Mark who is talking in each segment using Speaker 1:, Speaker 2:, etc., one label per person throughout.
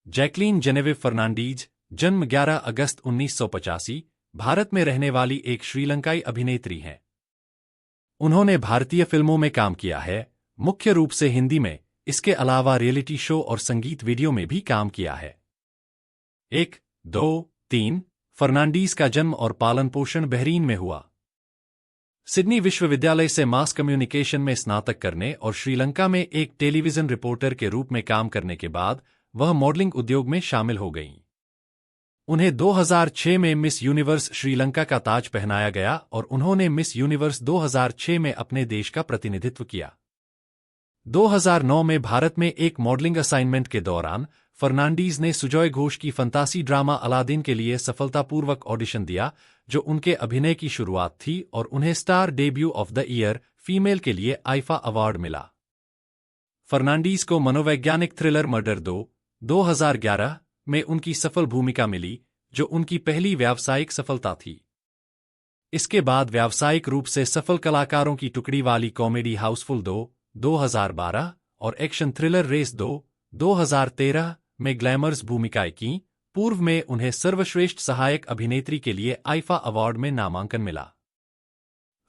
Speaker 1: Jacqueline जेनेविव Fernandez, जन्म 11 अगस्त 1985, भारत में रहने वाली एक श्रीलंकाई अभिनेत्री हैं। उन्होंने भारतीय फिल्मों में काम किया है, मुख्य रूप से हिंदी में। इसके अलावा रियलिटी शो और संगीत वीडियो में भी काम किया है। 1, 2, 3 फर्नांडीज का जन्म और पालन पोषण बहरीन में हुआ। सिडनी विश्वविद्यालय से मास कम्युनिकेशन में स्नातक करने और श्रीलंका में एक टेलीविजन रिपोर्टर के रूप में काम करने के बाद वह मॉडलिंग उद्योग में शामिल हो गईं। उन्हें 2006 में मिस यूनिवर्स श्रीलंका का ताज पहनाया गया और उन्होंने मिस यूनिवर्स 2006 में अपने देश का प्रतिनिधित्व किया। 2009 में भारत में एक मॉडलिंग असाइनमेंट के दौरान फर्नांडीज ने सुजॉय घोष की फंतासी ड्रामा अलादीन के लिए सफलतापूर्वक ऑडिशन दिया, जो उनके अभिनय की शुरुआत थी, और उन्हें star debut of the year female के लिए आईफा अवार्ड मिला। फर्नांडीज को मनोवैज्ञानिक थ्रिलर मर्डर 2, 2011 में उनकी सफल भूमिका मिली, जो उनकी पहली व्यावसायिक सफलता थी। इसके बाद व्यावसायिक रूप से सफल कलाकारों की टुकड़ी वाली कॉमेडी हाउसफुल 2, 2012 और एक्शन थ्रिलर रेस 2, 2013 में ग्लैमर्स भूमिकाएं की। पूर्व में उन्हें सर्वश्रेष्ठ सहायक अभिनेत्री के लिए आईफा अवार्ड में नामांकन मिला।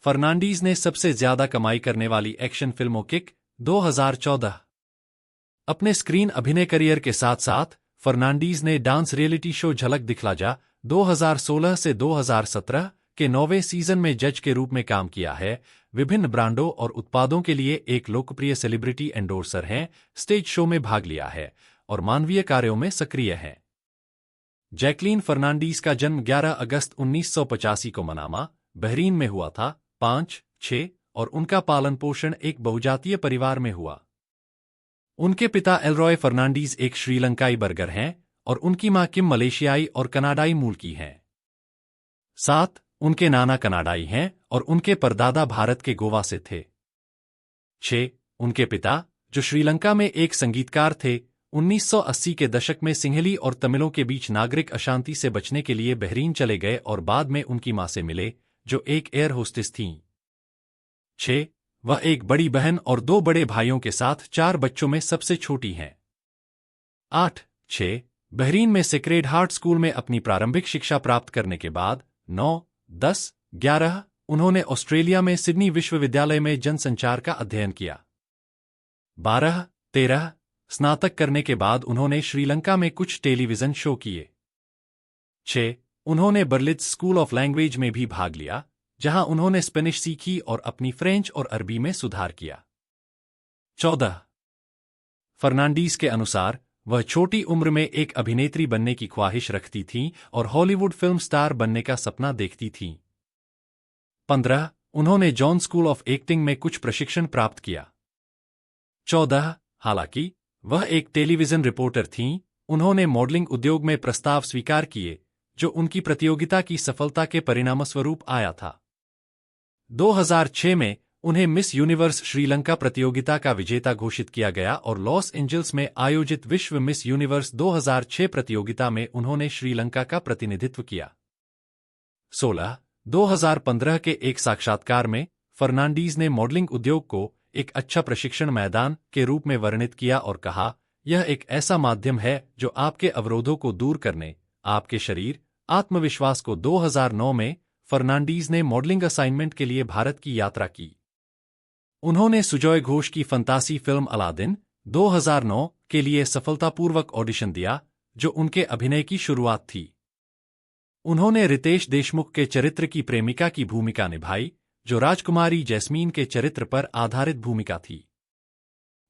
Speaker 1: फर्नांडीज ने सबसे ज्यादा कमाई करने वाली एक्शन फिल्मों किक, 2014। अपने स्क्रीन अभिनय करियर के साथ साथ फर्नांडीज ने डांस रियलिटी शो झलक दिखला जा 2016 से 2017 के 9वें सीजन में जज के रूप में काम किया है। विभिन्न ब्रांडों और उत्पादों के लिए एक लोकप्रिय सेलिब्रिटी एंडोर्सर हैं, स्टेज शो में भाग लिया है और मानवीय कार्यों में सक्रिय हैं। जैकलीन फर्नांडीज का जन्म 11 अगस्त 1985 को मनामा, बहरीन में हुआ था। 5, 6 और उनका पालन पोषण एक बहुजातीय परिवार में हुआ। उनके पिता एलरॉय फर्नांडीज एक श्रीलंकाई बर्गर हैं और उनकी मां किम मलेशियाई और कनाडाई मूल की हैं। 7, उनके नाना कनाडाई हैं और उनके परदादा भारत के गोवा से थे। 6, उनके पिता, जो श्रीलंका में एक संगीतकार थे, 1980 के दशक में सिंहली और तमिलों के बीच नागरिक अशांति से बचने के लिए बहरीन चले गए और बाद में उनकी मां से मिले, जो एक एयर होस्टेस थीं। 6, वह एक बड़ी बहन और 2 बड़े भाइयों के साथ 4 बच्चों में सबसे छोटी हैं। 8, 6, बहरीन में सेक्रेड हार्ट स्कूल में अपनी प्रारंभिक शिक्षा प्राप्त करने के बाद 9, 10, 11 उन्होंने ऑस्ट्रेलिया में सिडनी विश्वविद्यालय में जनसंचार का अध्ययन किया। 12, 13 स्नातक करने के बाद उन्होंने श्रीलंका में कुछ टेलीविजन शो किए। 6, उन्होंने बर्लिट्ज स्कूल ऑफ लैंग्वेज में भी भाग लिया, जहां उन्होंने स्पेनिश सीखी और अपनी फ्रेंच और अरबी में सुधार किया। 14, फर्नांडीज के अनुसार वह छोटी उम्र में एक अभिनेत्री बनने की ख्वाहिश रखती थीं और हॉलीवुड फिल्म स्टार बनने का सपना देखती थीं। 15, उन्होंने जॉन स्कूल ऑफ एक्टिंग में कुछ प्रशिक्षण प्राप्त किया। 14, हालांकि वह एक टेलीविजन रिपोर्टर थीं, उन्होंने मॉडलिंग उद्योग में प्रस्ताव स्वीकार किए, जो उनकी प्रतियोगिता की सफलता के परिणामस्वरूप आया था। 2006 में उन्हें मिस यूनिवर्स श्रीलंका प्रतियोगिता का विजेता घोषित किया गया और लॉस एंजल्स में आयोजित विश्व मिस यूनिवर्स 2006 प्रतियोगिता में उन्होंने श्रीलंका का प्रतिनिधित्व किया। 16, 2015 के एक साक्षात्कार में फर्नांडीज ने मॉडलिंग उद्योग को एक अच्छा प्रशिक्षण मैदान के रूप में वर्णित किया और कहा, यह एक ऐसा माध्यम है जो आपके अवरोधों को दूर करने, आपके शरीर, आत्मविश्वास को। 2009 में फर्नांडीज ने मॉडलिंग असाइनमेंट के लिए भारत की यात्रा की। उन्होंने सुजॉय घोष की फंतासी फिल्म अलादीन 2009 के लिए सफलतापूर्वक ऑडिशन दिया, जो उनके अभिनय की शुरुआत थी। उन्होंने रितेश देशमुख के चरित्र की प्रेमिका की भूमिका निभाई, जो राजकुमारी जैस्मीन के चरित्र पर आधारित भूमिका थी।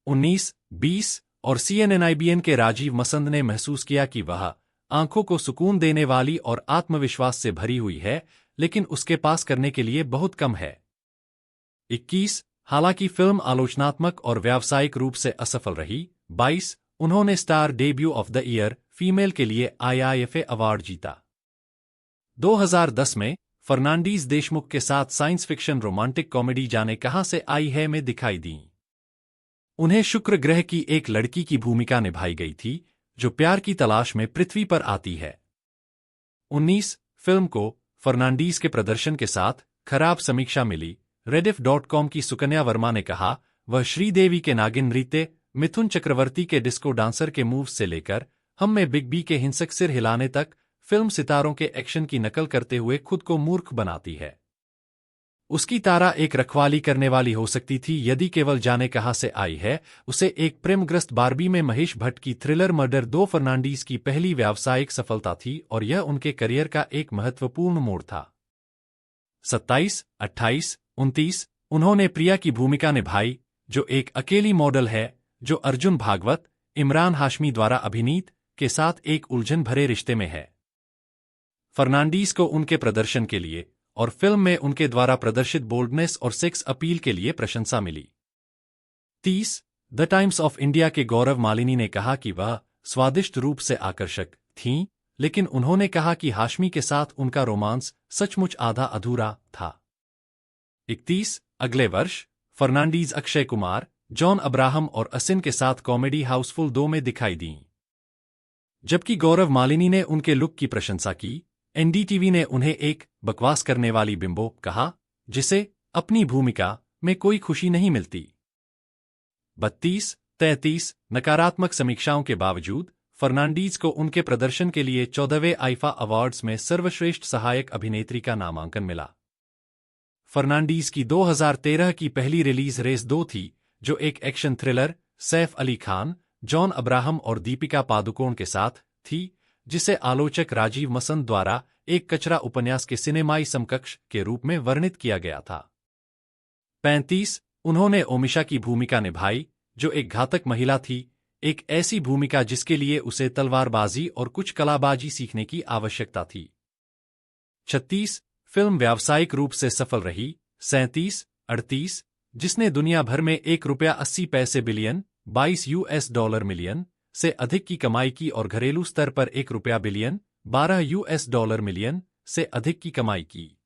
Speaker 1: 19, 20 और CNN-IBN के राजीव मसंद ने महसूस किया कि वह आंखों को सुकून देने वाली और आत्मविश्वास से भरी हुई है, लेकिन उसके पास करने के लिए बहुत कम है। 21, हालांकि फिल्म आलोचनात्मक और व्यावसायिक रूप से असफल रही। 22, उन्होंने star debut of the year female के लिए IIFA अवार्ड जीता। 2010 में फर्नांडीज देशमुख के साथ साइंस फिक्शन रोमांटिक कॉमेडी जाने कहां से आई है में दिखाई दी। उन्हें शुक्र ग्रह की एक लड़की की भूमिका निभाई गई थी, जो प्यार की तलाश में पृथ्वी पर आती है। 19, फिल्म को फर्नांडीज के प्रदर्शन के साथ खराब समीक्षा मिली। Rediff.com की सुकन्या वर्मा ने कहा, वह श्रीदेवी के नागिन नृत्य, मिथुन चक्रवर्ती के डिस्को डांसर के मूव्स से लेकर हम में बिग बी के हिंसक सिर हिलाने तक फिल्म सितारों के एक्शन की नकल करते हुए खुद को मूर्ख बनाती है। उसकी तारा एक रखवाली करने वाली हो सकती थी यदि केवल जाने कहाँ से आई है। उसे एक प्रेमग्रस्त बार्बी में महेश भट्ट की थ्रिलर मर्डर दो फर्नांडीज की पहली व्यावसायिक सफलता थी और यह उनके करियर का एक महत्वपूर्ण मोड़ था। 27, 28, 29 उन्होंने प्रिया की भूमिका निभाई, जो एक अकेली मॉडल है जो अर्जुन भागवत, इमरान हाशमी द्वारा अभिनीत के साथ एक उलझन भरे रिश्ते में है। फर्नांडीज को उनके प्रदर्शन के लिए और फिल्म में उनके द्वारा प्रदर्शित बोल्डनेस और सेक्स अपील के लिए प्रशंसा मिली। 30, द टाइम्स ऑफ इंडिया के गौरव मालिनी ने कहा कि वह स्वादिष्ट रूप से आकर्षक थीं, लेकिन उन्होंने कहा कि हाशमी के साथ उनका रोमांस सचमुच आधा अधूरा था। 31, अगले वर्ष फर्नांडीज अक्षय कुमार, जॉन अब्राहम और असिन के साथ कॉमेडी हाउसफुल 2 में दिखाई दीं। जबकि गौरव मालिनी ने उनके लुक की प्रशंसा की, एनडीटीवी ने उन्हें एक बकवास करने वाली बिंबो कहा, जिसे अपनी भूमिका में कोई खुशी नहीं मिलती। 32, 33 नकारात्मक समीक्षाओं के बावजूद फर्नांडीज को उनके प्रदर्शन के लिए 14वें आईफा अवार्ड्स में सर्वश्रेष्ठ सहायक अभिनेत्री का नामांकन मिला। फर्नांडीज की 2013 की पहली रिलीज रेस 2 थी, जो एक action thriller Saif Ali Khan, John Abraham और दीपिका पादुकोण के साथ थी, जिसे आलोचक राजीव मसंद द्वारा एक कचरा उपन्यास के सिनेमाई समकक्ष के रूप में वर्णित किया गया था। 35, उन्होंने ओमिशा की भूमिका निभाई, जो एक घातक महिला थी, एक ऐसी भूमिका जिसके लिए उसे तलवारबाजी और कुछ कलाबाजी सीखने की आवश्यकता थी। 36, फिल्म व्यावसायिक रूप से सफल रही। 37, 38 जिसने दुनिया भर में $1.80 बिलियन $22 मिलियन से अधिक की कमाई की और घरेलू स्तर पर $1 बिलियन $12 मिलियन से अधिक की कमाई की।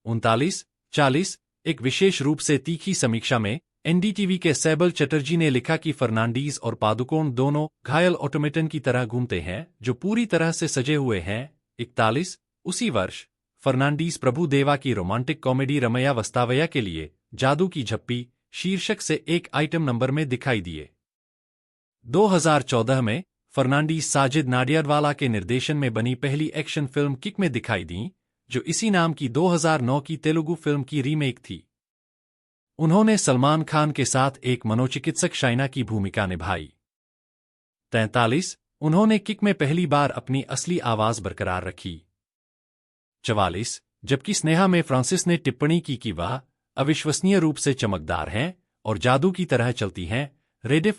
Speaker 1: 39, 40 एक विशेष रूप से तीखी समीक्षा में एनडीटीवी के सैबल चटर्जी ने लिखा कि फर्नांडीज और पादुकोण दोनों घायल ऑटोमेटन की तरह घूमते हैं जो पूरी तरह से सजे हुए हैं। 41, उसी वर्ष फर्नांडीज प्रभु देवा की रोमांटिक कॉमेडी रमैया वस्तावया के लिए जादू की झप्पी शीर्षक से एक आइटम नंबर में दिखाई दिए। 2014 में फर्नांडीज साजिद नाडियाडवाला के निर्देशन में बनी पहली एक्शन फिल्म किक में दिखाई दी, जो इसी नाम की 2009 की तेलुगु फिल्म की रीमेक थी। उन्होंने सलमान खान के साथ एक मनोचिकित्सक शाइना की भूमिका निभाई। 43, उन्होंने किक में पहली बार अपनी असली आवाज बरकरार रखी। 44, जबकि स्नेहा में फ्रांसिस ने टिप्पणी की कि वह अविश्वसनीय रूप से चमकदार हैं और जादू की तरह चलती हैं, रेडिफ